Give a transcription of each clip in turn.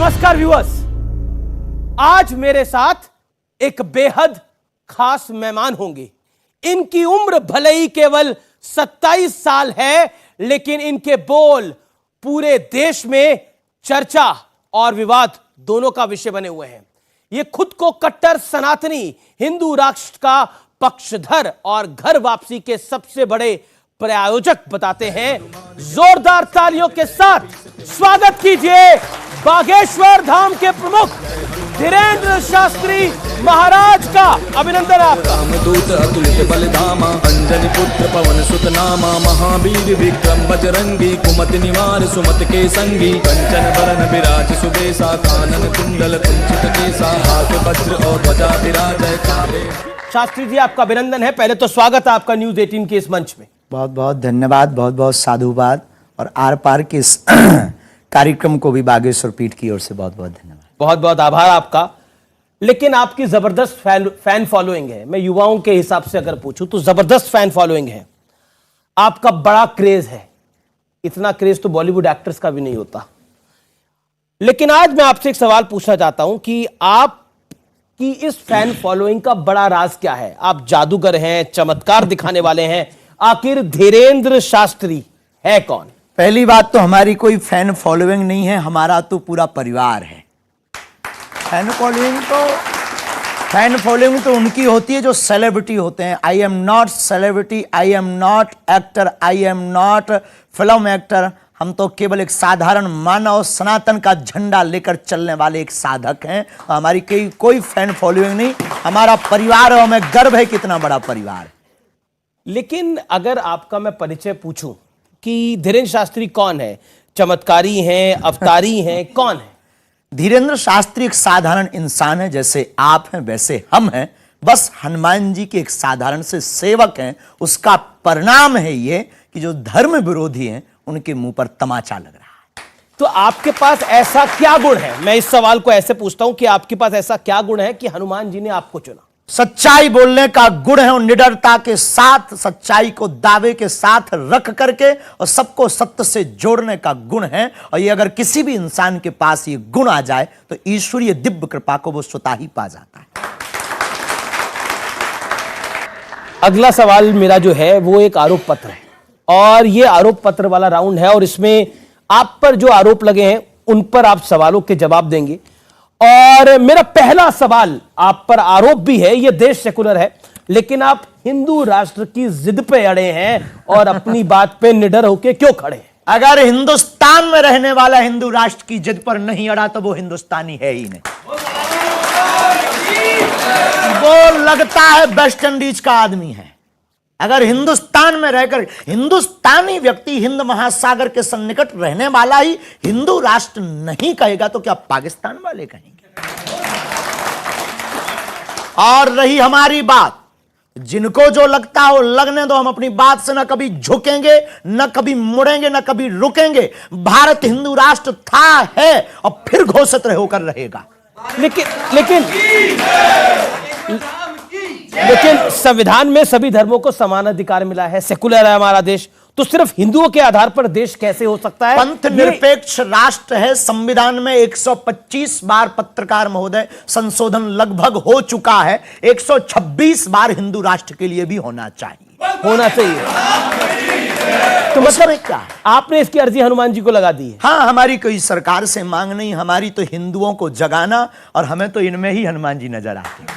नमस्कार व्यूअर्स, आज मेरे साथ एक बेहद खास मेहमान होंगे। इनकी उम्र भले ही केवल 27 साल है, लेकिन इनके बोल पूरे देश में चर्चा और विवाद दोनों का विषय बने हुए हैं। ये खुद को कट्टर सनातनी हिंदू राष्ट्र का पक्षधर और घर वापसी के सबसे बड़े प्रायोजक बताते हैं। जोरदार तालियों के साथ स्वागत कीजिए बागेश्वर धाम के प्रमुख धीरेंद्र शास्त्री महाराज का। अभिनंदन आपका। दूत अतुलित बलिधामा अंजनी पुत्र पवन सुत नामा महावीर विक्रम बजरंगी कुमति निवार सुमत के संगी कंचन बरन विराज सुबेसा कानन कुंडल कुंचित केसा हाथ वज्र और ध्वजा विराजय काले। शास्त्री जी, आपका अभिनंदन है। पहले तो स्वागत है आपका न्यूज 18 के इस मंच में। बहुत बहुत धन्यवाद, बहुत बहुत साधुवाद, और आर पार के इस कार्यक्रम को भी बागेश्वर पीठ की ओर से बहुत बहुत धन्यवाद। बहुत बहुत आभार आपका। लेकिन आपकी जबरदस्त फैन फॉलोइंग है। मैं युवाओं के हिसाब से अगर पूछूं तो जबरदस्त फैन फॉलोइंग है। आपका बड़ा क्रेज है। इतना क्रेज तो बॉलीवुड एक्टर्स का भी नहीं होता। लेकिन आज मैं आपसे एक सवाल पूछना चाहता हूं कि आपकी इस फैन फॉलोइंग का बड़ा राज क्या है? आप जादूगर हैं, चमत्कार दिखाने वाले हैं, आखिर धीरेंद्र शास्त्री है कौन? पहली बात तो हमारी कोई फैन फॉलोइंग नहीं है, हमारा तो पूरा परिवार है। फैन फॉलोइंग तो उनकी होती है जो सेलिब्रिटी होते हैं। I am not celebrity, I am not actor, I am not film actor. हम तो केवल एक साधारण मानव सनातन का झंडा लेकर चलने वाले एक साधक हैं। हमारी कोई फैन फॉलोइंग नहीं, हमारा परिवार है। हमें गर्व है कितना बड़ा परिवार। लेकिन अगर आपका मैं परिचय पूछूं कि धीरेंद्र शास्त्री कौन है, चमत्कारी हैं, अवतारी हैं, कौन है? धीरेंद्र शास्त्री एक साधारण इंसान है, जैसे आप हैं वैसे हम हैं। बस हनुमान जी के एक साधारण से सेवक हैं। उसका परिणाम है ये कि जो धर्म विरोधी हैं उनके मुंह पर तमाचा लग रहा है। तो आपके पास ऐसा क्या गुण है? मैं इस सवाल को ऐसे पूछता हूं कि आपके पास ऐसा क्या गुण है कि हनुमान जी ने आपको चुना? सच्चाई बोलने का गुण है और निडरता के साथ सच्चाई को दावे के साथ रख करके और सबको सत्य से जोड़ने का गुण है। और ये अगर किसी भी इंसान के पास ये गुण आ जाए तो ईश्वरीय दिव्य कृपा को वो स्वतः ही पा जाता है। अगला सवाल मेरा जो है वो एक आरोप पत्र है, और ये आरोप पत्र वाला राउंड है, और इसमें आप पर जो आरोप लगे हैं उन पर आप सवालों के जवाब देंगे। और मेरा पहला सवाल आप पर आरोप भी है, यह देश सेकुलर है, लेकिन आप हिंदू राष्ट्र की जिद पे अड़े हैं और अपनी बात पे निडर होके क्यों खड़े हैं? अगर हिंदुस्तान में रहने वाला हिंदू राष्ट्र की जिद पर नहीं अड़ा तो वो हिंदुस्तानी है ही नहीं। वो लगता है वेस्ट इंडीज का आदमी है। अगर हिंदुस्तान में रहकर हिंदुस्तानी व्यक्ति हिंद महासागर के सन्निकट रहने वाला ही हिंदू राष्ट्र नहीं कहेगा तो क्या पाकिस्तान वाले कहेंगे? और रही हमारी बात, जिनको जो लगता हो लगने दो। हम अपनी बात से न कभी झुकेंगे, न कभी मुड़ेंगे, न कभी रुकेंगे। भारत हिंदू राष्ट्र था, है और फिर घोषित होकर रहेगा। लेकिन संविधान में सभी धर्मों को समान अधिकार मिला है, सेकुलर है हमारा देश, तो सिर्फ हिंदुओं के आधार पर देश कैसे हो सकता है? पंथ निरपेक्ष राष्ट्र है। संविधान में 125 बार पत्रकार महोदय संशोधन लगभग हो चुका है। 126 बार हिंदू राष्ट्र के लिए भी होना चाहिए। तो मतलब क्या है? आपने इसकी अर्जी हनुमान जी को लगा दी है? हाँ, हमारी कोई सरकार से मांग नहीं, हमारी तो हिंदुओं को जगाना, और हमें तो इनमें ही हनुमान जी नजर आते हैं।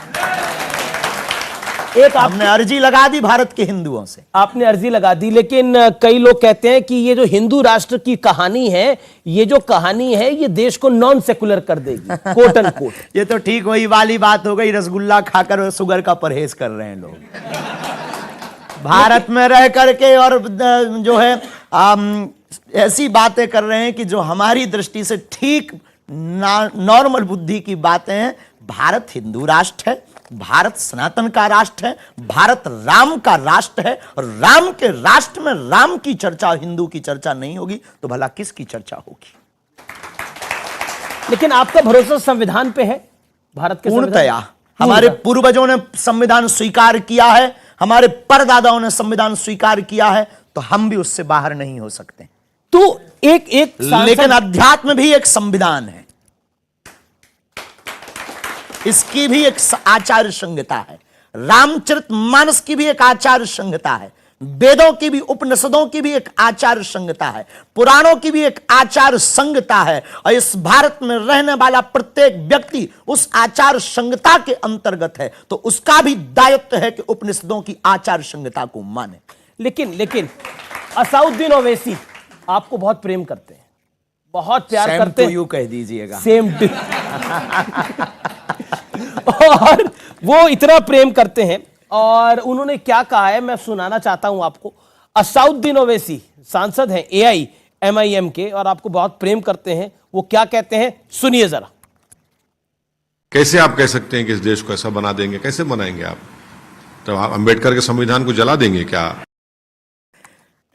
आपने अर्जी लगा दी भारत के हिंदुओं से। आपने अर्जी लगा दी, लेकिन कई लोग कहते हैं कि ये जो हिंदू राष्ट्र की कहानी है, ये जो कहानी है, ये देश को नॉन सेकुलर कर देगी, कोट एंड कोट। ये तो ठीक वही वाली बात हो गई, रसगुल्ला खाकर शुगर का परहेज कर रहे हैं लोग। भारत में रह करके और जो है ऐसी बातें कर रहे हैं कि जो हमारी दृष्टि से ठीक नॉर्मल बुद्धि की बातें हैं। भारत हिंदू राष्ट्र है, भारत सनातन का राष्ट्र है, भारत राम का राष्ट्र है, और राम के राष्ट्र में राम की चर्चा, हिंदू की चर्चा नहीं होगी तो भला किसकी चर्चा होगी? लेकिन आपका भरोसा संविधान पे है, भारत के पूर्णतया। हमारे पूर्वजों ने संविधान स्वीकार किया है, हमारे परदादाओं ने संविधान स्वीकार किया है, तो हम भी उससे बाहर नहीं हो सकते। तो एक लेकिन अध्यात्म भी एक संविधान है। इसकी भी एक आचार संहिता है, रामचरितमानस की भी एक आचार संहिता है, वेदों की भी, उपनिषदों की भी एक आचार संहिता है, पुराणों की भी एक आचार संहिता है। और इस भारत में रहने वाला प्रत्येक व्यक्ति उस आचार संहिता के अंतर्गत है, तो उसका भी दायित्व है कि उपनिषदों की आचार संहिता को माने। लेकिन असाउद्दीन ओवैसी आपको बहुत प्रेम करते हैं, बहुत प्यार सेम करते टू हैं। यू कह दीजिएगा। सेम टू और वो इतना प्रेम करते हैं, और उन्होंने क्या कहा है मैं सुनाना चाहता हूं आपको। असाउद्दीन ओवैसी सांसद हैं AIMIM के, और आपको बहुत प्रेम करते हैं। वो क्या कहते हैं सुनिए जरा। कैसे आप कह सकते हैं कि इस देश को ऐसा बना देंगे? कैसे बनाएंगे आप? तो आप अंबेडकर के संविधान को जला देंगे क्या?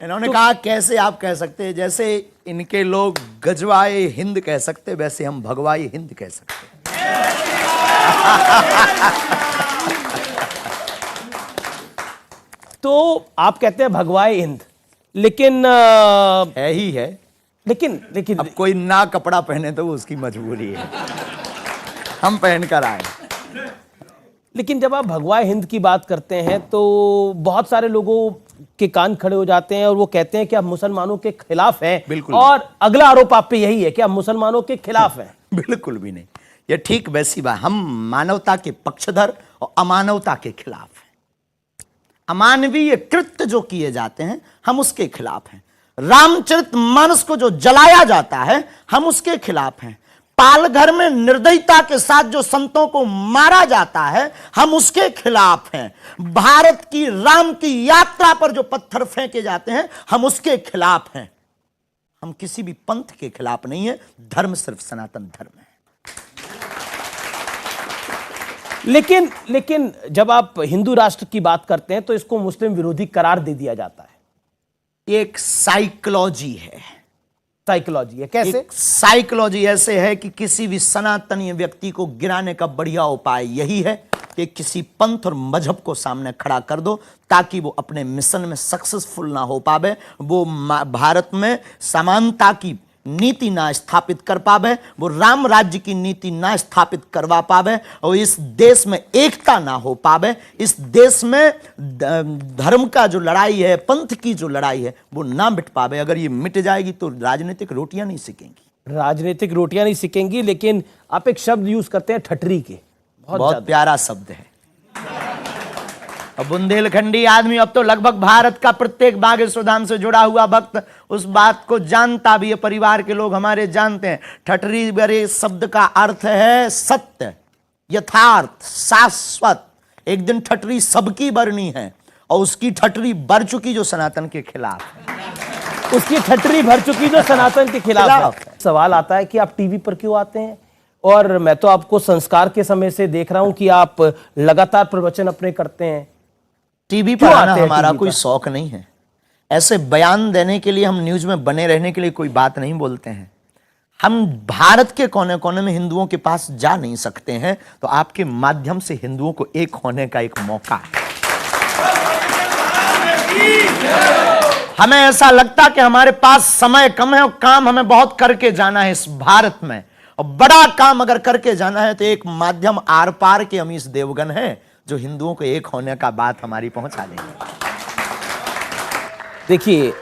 इन्होंने कहा कैसे आप कह सकते हैं, जैसे इनके लोग गजवाए हिंद कह सकते, वैसे हम भगवाए हिंद कह सकते। तो आप कहते हैं भगवाए हिंद, लेकिन है ही है। लेकिन अब कोई ना कपड़ा पहने तो वो उसकी मजबूरी है, हम पहन कर आए। लेकिन जब आप भगवाए हिंद की बात करते हैं तो बहुत सारे लोगों के कान खड़े हो जाते हैं, और वो कहते हैं कि आप मुसलमानों के खिलाफ हैं। बिल्कुल। और अगला आरोप आप पे यही है कि आप मुसलमानों के खिलाफ हैं। बिल्कुल भी नहीं, ये ठीक वैसी बात। हम मानवता के पक्षधर और अमानवता के खिलाफ हैं। अमानवीय कृत्य जो किए जाते हैं हम उसके खिलाफ हैं। रामचरितमानस को जो जलाया जाता है हम उसके खिलाफ हैं। पालघर में निर्दयता के साथ जो संतों को मारा जाता है हम उसके खिलाफ हैं। भारत की राम की यात्रा पर जो पत्थर फेंके जाते हैं हम उसके खिलाफ हैं। हम किसी भी पंथ के खिलाफ नहीं है, धर्म सिर्फ सनातन धर्म है। लेकिन जब आप हिंदू राष्ट्र की बात करते हैं तो इसको मुस्लिम विरोधी करार दे दिया जाता है। एक साइकोलॉजी है। साइकोलॉजी है कैसे? साइकोलॉजी ऐसे है कि किसी भी सनातनी व्यक्ति को गिराने का बढ़िया उपाय यही है कि किसी पंथ और मजहब को सामने खड़ा कर दो ताकि वो अपने मिशन में सक्सेसफुल ना हो पावे, वो भारत में समानता की नीति ना स्थापित कर पावे, वो राम राज्य की नीति ना स्थापित करवा पावे, और इस देश में एकता ना हो पावे। इस देश में धर्म का जो लड़ाई है, पंथ की जो लड़ाई है, वो ना मिट पावे। अगर ये मिट जाएगी तो राजनीतिक रोटियां नहीं सिकेंगी। राजनीतिक रोटियां नहीं सिकेंगी। लेकिन आप एक शब्द यूज करते हैं ठटरी के, बहुत प्यारा शब्द है। अब बुंदेलखंडी आदमी अब तो लगभग भारत का प्रत्येक बागेश्वर धाम से जुड़ा हुआ भक्त उस बात को जानता भी है। परिवार के लोग हमारे जानते हैं। ठटरी बड़े शब्द का अर्थ है सत्य, यथार्थ, शाश्वत। एक दिन ठटरी सबकी बरनी है, और उसकी ठटरी भर चुकी जो सनातन के खिलाफ है। उसकी ठटरी भर चुकी जो सनातन के खिलाफ है। सवाल आता है कि आप टीवी पर क्यों आते हैं? और मैं तो आपको संस्कार के समय से देख रहा हूं कि आप लगातार प्रवचन अपने करते हैं। टीवी पर आना हमारा कोई शौक नहीं है। ऐसे बयान देने के लिए, हम न्यूज में बने रहने के लिए कोई बात नहीं बोलते हैं। हम भारत के कोने कोने में हिंदुओं के पास जा नहीं सकते हैं, तो आपके माध्यम से हिंदुओं को एक होने का एक मौका है। हमें ऐसा लगता कि हमारे पास समय कम है और काम हमें बहुत करके जाना है इस भारत में, और बड़ा काम अगर करके जाना है तो एक माध्यम आर पार के अमीश देवगन है जो हिंदुओं को एक होने का बात हमारी पहुंचा देंगे। देखिए,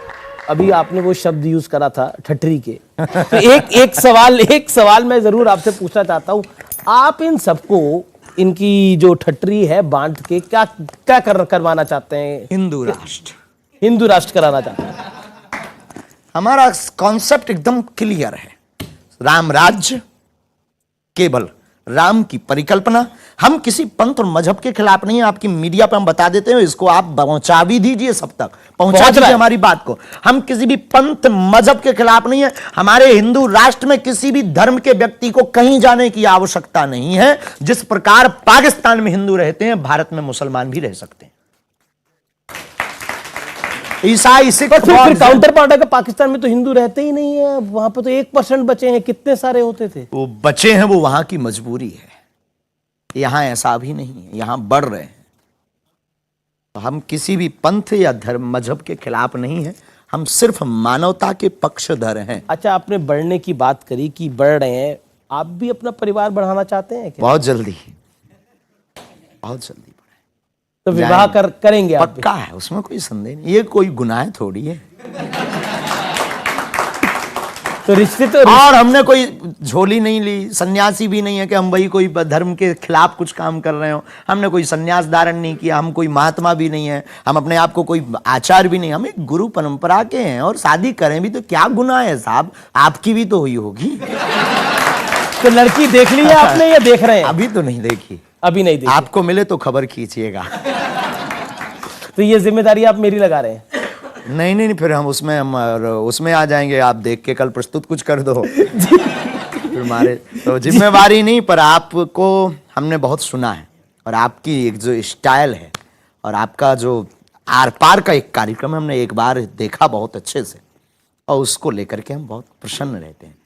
अभी आपने वो शब्द यूज करा था ठटरी के, तो एक सवाल मैं जरूर आपसे पूछना चाहता हूं। आप इन सबको, इनकी जो ठटरी है बांट के क्या करवाना चाहते हैं? हिंदू राष्ट्र कराना चाहते हैं। हमारा कॉन्सेप्ट एकदम क्लियर है। राम राज्य, केवल राम की परिकल्पना। हम किसी पंथ और मजहब के खिलाफ नहीं है। आपकी मीडिया पे हम बता देते हैं, इसको आप पहुंचा भी दीजिए, सब तक पहुंचा दीजिए हमारी बात को। हम किसी भी पंथ मजहब के खिलाफ नहीं है। हमारे हिंदू राष्ट्र में किसी भी धर्म के व्यक्ति को कहीं जाने की आवश्यकता नहीं है। जिस प्रकार पाकिस्तान में हिंदू रहते हैं, भारत में मुसलमान भी रह सकते हैं। ईसाई, सिख, फिर काउंटर पार्ट है कि पाकिस्तान में तो हिंदू रहते ही नहीं है, वहां पे तो 1% बचे हैं। कितने सारे होते थे? वो बचे हैं, वो वहां की मजबूरी है। यहां ऐसा भी नहीं है, यहां बढ़ रहे हैं। तो हम किसी भी पंथ या धर्म मजहब के खिलाफ नहीं है, हम सिर्फ मानवता के पक्षधर हैं। अच्छा, आपने बढ़ने की बात करी कि बढ़ रहे हैं, आप भी अपना परिवार बढ़ाना चाहते हैं क्या? बहुत जल्दी। बहुत जल्दी बढ़ाएंगे। तो विवाह करेंगे आप? पक्का है, उसमें कोई संदेह नहीं। ये कोई गुनाह थोड़ी है। तो रिश्ते और हमने कोई झोली नहीं ली, सन्यासी भी नहीं है कि हम वही कोई धर्म के खिलाफ कुछ काम कर रहे हो। हमने कोई सन्यास धारण नहीं किया, हम कोई महात्मा भी नहीं है, हम अपने आप को कोई आचार्य भी नहीं, हम एक गुरु परंपरा के हैं। और शादी करें भी तो क्या गुनाह है साहब? आपकी भी तो हुई होगी। तो लड़की देख ली है आपने या देख रहे हैं? अभी तो नहीं देखी। अभी नहीं देखी। आपको मिले तो खबर खींचिएगा। तो ये जिम्मेदारी आप मेरी लगा रहे हैं? नहीं, फिर हम उसमें आ जाएंगे। आप देख के कल प्रस्तुत कुछ कर दो। फिर हमारे तो जिम्मेवारी नहीं, पर आपको हमने बहुत सुना है, और आपकी एक जो स्टाइल है और आपका जो आर पार का एक कार्यक्रम हमने एक बार देखा बहुत अच्छे से, और उसको लेकर के हम बहुत प्रसन्न रहते हैं।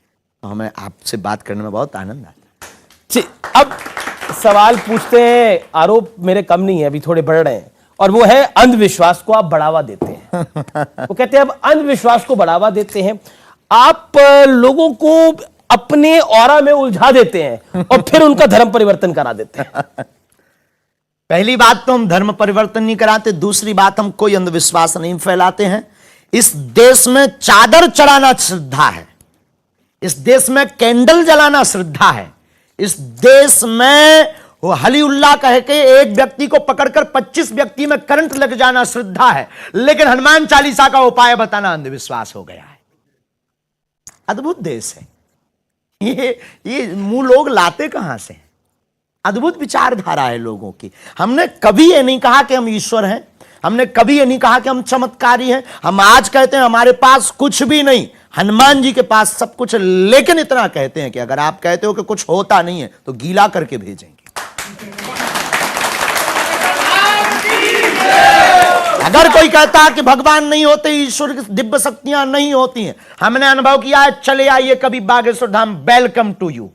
तो हमें आपसे बात करने में बहुत आनंद आता है। अब सवाल पूछते हैं, आरोप मेरे कम नहीं है, अभी थोड़े बढ़ रहे हैं, और वो है अंधविश्वास को आप बढ़ावा देते हैं। वो कहते हैं अब अंधविश्वास को बढ़ावा देते हैं, आप लोगों को अपने ऑरा में उलझा देते हैं और फिर उनका धर्म परिवर्तन करा देते हैं। पहली बात तो हम धर्म परिवर्तन नहीं कराते, दूसरी बात हम कोई अंधविश्वास नहीं फैलाते हैं। इस देश में चादर चढ़ाना श्रद्धा है, इस देश में कैंडल जलाना श्रद्धा है, इस देश में वो हलीउल्लाह कह के एक व्यक्ति को पकड़कर 25 व्यक्ति में करंट लग जाना श्रद्धा है, लेकिन हनुमान चालीसा का उपाय बताना अंधविश्वास हो गया है। अद्भुत देश है ये मुंह लोग लाते कहां से? अद्भुत विचारधारा है लोगों की। हमने कभी ये नहीं कहा कि हम ईश्वर हैं, हमने कभी ये नहीं कहा कि हम चमत्कारी हैं। हम आज कहते हैं हमारे पास कुछ भी नहीं, हनुमान जी के पास सब कुछ है, लेकिन इतना कहते हैं कि अगर आप कहते हो कि कुछ होता नहीं है तो गीला करके भेजेंगे। अगर कोई कहता है कि भगवान नहीं होते, ईश्वर की दिव्य शक्तियां नहीं होती हैं, हमने अनुभव किया है, चले आइए कभी Bageshwar Dham, welcome to you.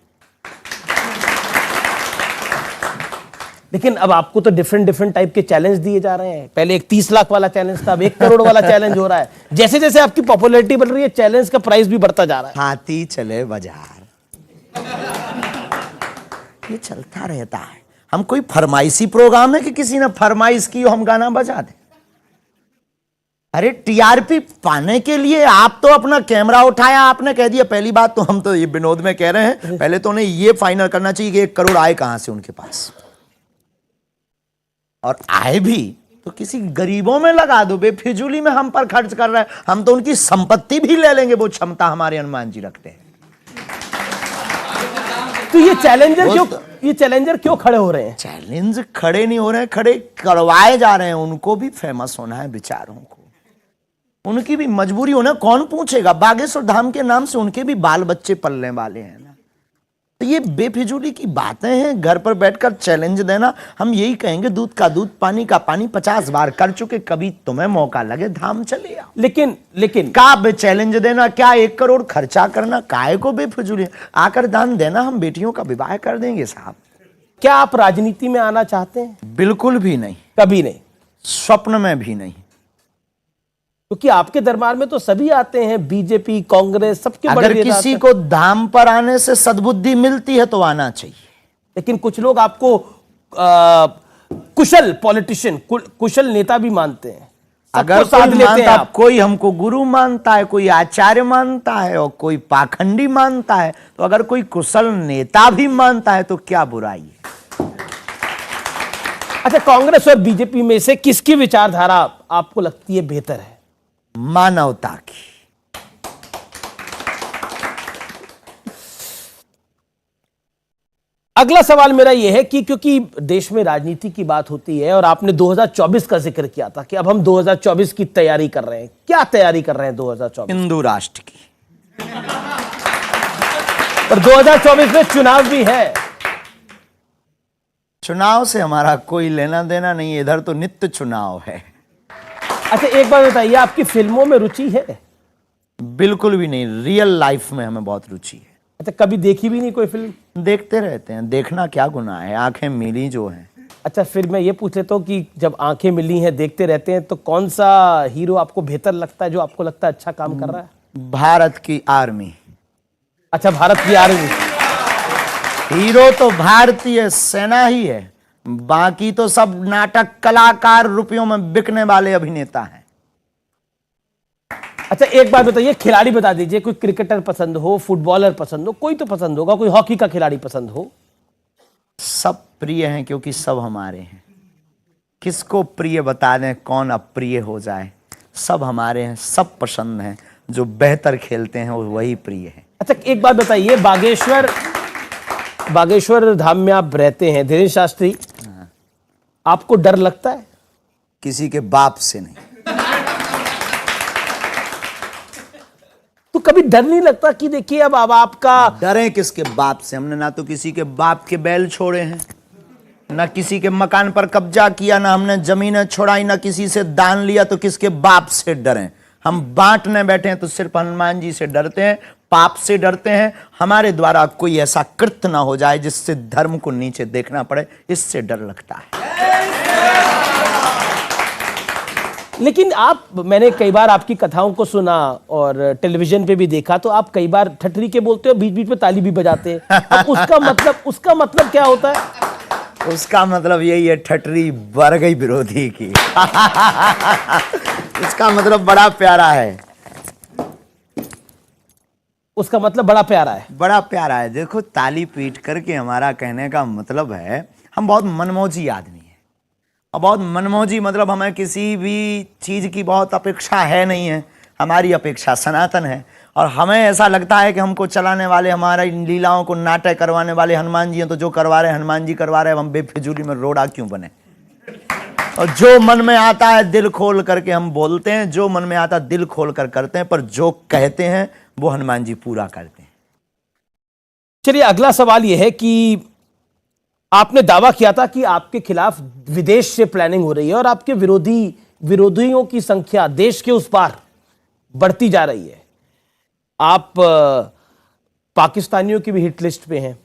लेकिन अब आपको तो डिफरेंट टाइप के चैलेंज दिए जा रहे हैं। पहले एक 30 लाख वाला चैलेंज था, अब 1 करोड़ वाला चैलेंज हो रहा है। जैसे जैसे आपकी पॉपुलैरिटी बढ़ रही है, चैलेंज का प्राइस भी बढ़ता जा रहा है। हाथी चले बाजार, ये चलता रहता है। हम कोई फरमाइशी प्रोग्राम है कि किसी ने फरमाइश की हम गाना बजा दें? अरे टीआरपी पाने के लिए आप तो अपना कैमरा उठाया, आपने कह दिया। पहली बात तो हम तो ये विनोद में कह रहे हैं, पहले तो उन्हें ये फाइनल करना चाहिए कि 1 करोड़ आए कहां से उनके पास, और आए भी तो किसी गरीबों में लगा दो, बेफिजूली में हम पर खर्च कर रहे हैं। हम तो उनकी संपत्ति भी ले लेंगे, वो क्षमता हमारे हनुमान जी रखते हैं। तो ये चैलेंजर क्यों खड़े हो रहे हैं? चैलेंज खड़े नहीं हो रहे हैं, खड़े करवाए जा रहे हैं। उनको भी फेमस होना है बेचारों को, उनकी भी मजबूरी होना। कौन पूछेगा? बागेश्वर धाम के नाम से उनके भी बाल बच्चे पलने वाले हैं ना। तो ये बेफिजूली की बातें हैं, घर पर बैठकर चैलेंज देना। हम यही कहेंगे, दूध का दूध, पानी का पानी 50 बार कर चुके, कभी तुम्हें मौका लगे धाम चले आओ। लेकिन का चैलेंज देना, क्या 1 करोड़ खर्चा करना, काहे को बेफिजूली? आकर दान देना, हम बेटियों का विवाह कर देंगे साहब। क्या आप राजनीति में आना चाहते हैं? बिल्कुल भी नहीं, कभी नहीं, स्वप्न में भी नहीं। क्योंकि आपके दरबार में तो सभी आते हैं, बीजेपी, कांग्रेस, सबके बड़े अगर किसी को धाम पर आने से सद्बुद्धि मिलती है तो आना चाहिए। लेकिन कुछ लोग आपको कुशल पॉलिटिशियन, कुशल नेता भी मानते हैं। अगर कोई हमको गुरु मानता है, कोई आचार्य मानता है और कोई पाखंडी मानता है, तो अगर कोई कुशल नेता भी मानता है तो क्या बुराई है? अच्छा, कांग्रेस और बीजेपी में से किसकी विचारधारा आपको लगती है बेहतर है? मानवता की। अगला सवाल मेरा यह है कि क्योंकि देश में राजनीति की बात होती है और आपने 2024 का जिक्र किया था कि अब हम 2024 की तैयारी कर रहे हैं, क्या तैयारी कर रहे हैं 2024? हिंदू राष्ट्र की। पर 2024 में चुनाव भी है। चुनाव से हमारा कोई लेना देना नहीं है, इधर तो नित्य चुनाव है। अच्छा, एक बात बताइए, आपकी फिल्मों में रुचि है? बिल्कुल भी नहीं, रियल लाइफ में हमें बहुत रुचि है। अच्छा, कभी देखी भी नहीं कोई फिल्म? देखते रहते हैं, देखना क्या गुनाह है, आंखें मिली जो हैं। अच्छा, फिर मैं ये पूछ लेता हूँ कि जब आंखें मिली हैं, देखते रहते हैं, तो कौन सा हीरो आपको बेहतर लगता है, जो आपको लगता है अच्छा काम कर रहा है? भारत की आर्मी। अच्छा, भारत की आर्मी। हीरो तो भारतीय सेना ही है, बाकी तो सब नाटक कलाकार, रुपयों में बिकने वाले अभिनेता हैं। अच्छा एक बात बताइए, खिलाड़ी बता दीजिए, कोई क्रिकेटर पसंद हो, फुटबॉलर पसंद हो, कोई तो पसंद होगा, कोई हॉकी का खिलाड़ी पसंद हो? सब प्रिय हैं क्योंकि सब हमारे हैं। किसको प्रिय बता दें, कौन अप्रिय हो जाए, सब हमारे हैं, सब पसंद हैं। जो बेहतर खेलते हैं वही प्रिय है। अच्छा एक बात बताइए, बागेश्वर धाम में आप रहते हैं धीरेन्द्र शास्त्री, आपको डर लगता है? किसी के बाप से नहीं। तो कभी डर नहीं लगता कि देखिए अब आपका डरे किसके बाप से? हमने ना तो किसी के बाप के बैल छोड़े हैं, ना किसी के मकान पर कब्जा किया, ना हमने जमीनें छोड़ाई, ना किसी से दान लिया, तो किसके बाप से डरें? हम बांटने बैठे हैं तो सिर्फ हनुमान जी से डरते हैं, पाप से डरते हैं। हमारे द्वारा कोई ऐसा कृत्य ना हो जाए जिससे धर्म को नीचे देखना पड़े, इससे डर लगता है। लेकिन मैंने कई बार आपकी कथाओं को सुना और टेलीविजन पे भी देखा, तो आप कई बार ठटरी के बोलते हो, बीच बीच में ताली भी बजाते हैं। अब उसका मतलब क्या होता है? उसका मतलब यही है, ठटरी बर गई विरोधी की। उसका मतलब बड़ा प्यारा है। उसका मतलब बड़ा प्यारा है। बड़ा प्यारा है। देखो, ताली पीट करके हमारा कहने का मतलब है, हम बहुत मनमौजी आदमी हैं। और बहुत मनमौजी मतलब हमें किसी भी चीज की बहुत अपेक्षा है नहीं है। हमारी अपेक्षा सनातन है। और हमें ऐसा लगता है कि हमको चलाने वाले, हमारी लीलाओं को नाटक करवाने वाले हनुमान जी हैं, तो जो करवा रहे हैं हनुमान जी करवा रहे हैं, हम बेफिजूली में रोड़ा क्यों बने? और जो मन में आता है दिल खोल करके हम बोलते हैं, जो मन में आता है दिल खोल कर करते हैं, पर जो कहते हैं वो हनुमान जी पूरा करते हैं। चलिए अगला सवाल यह है कि आपने दावा किया था कि आपके खिलाफ विदेश से प्लानिंग हो रही है और आपके विरोधियों की संख्या देश के उस पार बढ़ती जा रही है। आप पाकिस्तानियों की भी हिट लिस्ट पे हैं।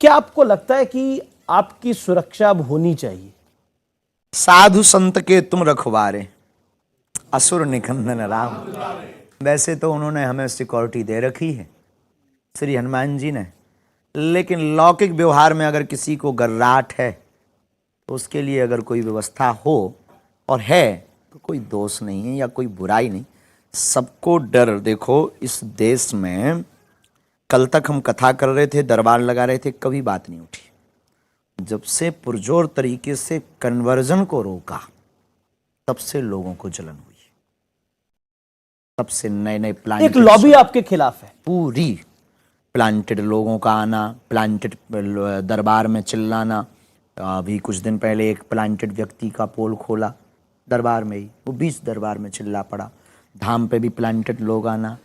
क्या आपको लगता है कि आपकी सुरक्षा अब होनी चाहिए? साधु संत के तुम रखवारे, असुर निकंदन राम। वैसे तो उन्होंने हमें सिक्योरिटी दे रखी है, श्री हनुमान जी ने, लेकिन लौकिक व्यवहार में अगर किसी को गर्राहट है तो उसके लिए अगर कोई व्यवस्था हो और है तो कोई दोष नहीं है या कोई बुराई नहीं। सबको डर। देखो, इस देश में कल तक हम कथा कर रहे थे, दरबार लगा रहे थे, कभी बात नहीं उठी। जब से पुरजोर तरीके से कन्वर्जन को रोका, तब से लोगों को जलन हुई, तब से नए नए प्लान, एक लॉबी आपके खिलाफ है पूरी। प्लांटेड लोगों का आना, प्लांटेड दरबार में चिल्लाना। अभी कुछ दिन पहले एक प्लांटेड व्यक्ति का पोल खोला दरबार में ही, वो 20 दरबार में चिल्ला पड़ा। धाम पे भी प्लांटेड लोग आना,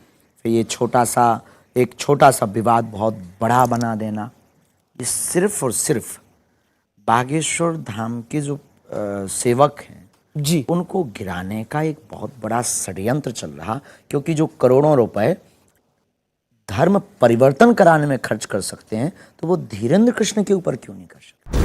फिर ये एक छोटा सा विवाद बहुत बड़ा बना देना। ये सिर्फ और सिर्फ बागेश्वर धाम के जो सेवक हैं जी, उनको गिराने का एक बहुत बड़ा षड्यंत्र चल रहा। क्योंकि जो करोड़ों रुपए धर्म परिवर्तन कराने में खर्च कर सकते हैं, तो वो धीरेन्द्र कृष्ण के ऊपर क्यों नहीं कर सकते?